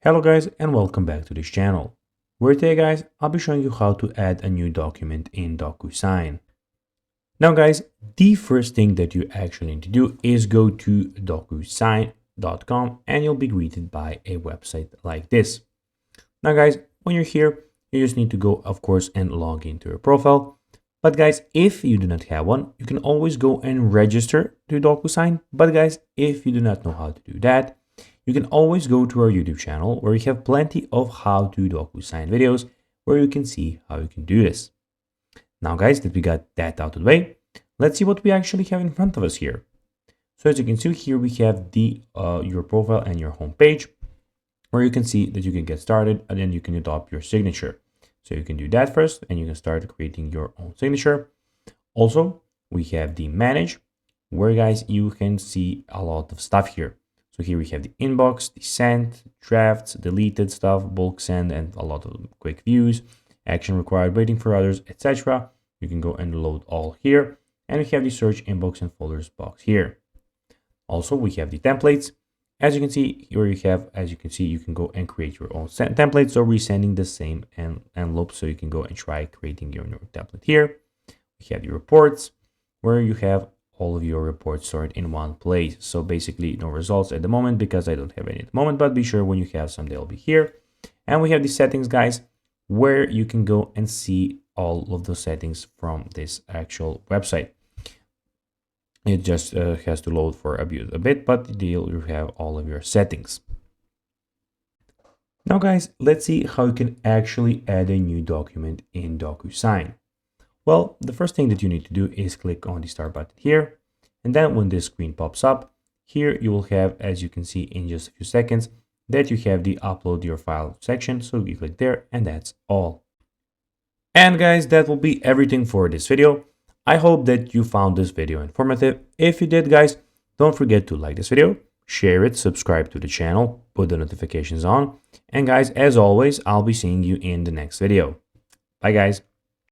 Hello guys and welcome back to this channel, where today guys I'll be showing you how to add a new document in DocuSign. Now guys, the first thing that you actually need to do is go to DocuSign.com and you'll be greeted by a website like this. Now guys, when you're here, you just need to go of course and log into your profile. But guys, if you do not have one, you can always go and register to DocuSign. But guys, if you do not know how to do that, you can always go to our YouTube channel where we have plenty of how to DocuSign videos where you can see how you can do this. Now guys, that we got that out of the way, let's see what we actually have in front of us here. So as you can see here, we have your profile and your home page where you can see that you can get started and then you can adopt your signature. So you can do that first and you can start creating your own signature. Also, we have the manage where guys, you can see a lot of stuff here. So here we have the inbox, the sent, drafts, deleted stuff, bulk send, and a lot of quick views, action required, waiting for others, etc. You can go and load all here. And we have the search inbox and folders box here. Also, we have the templates. As you can see, here you have, you can go and create your own templates. So resending the same envelope. So you can go and try creating your new template here. We have your reports where you have all of your reports stored in one place. So basically no results at the moment because I don't have any at the moment, but be sure when you have some, they'll be here. And we have the settings guys, where you can go and see all of the settings from this actual website. It just has to load for a bit, but you have all of your settings. Now guys, let's see how you can actually add a new document in DocuSign. Well, the first thing that you need to do is click on the start button here. And then when this screen pops up, here you will have, as you can see in just a few seconds, that you have the upload your file section. So you click there and that's all. And guys, that will be everything for this video. I hope that you found this video informative. If you did guys, don't forget to like this video, share it, subscribe to the channel, put the notifications on. And guys, as always, I'll be seeing you in the next video. Bye guys.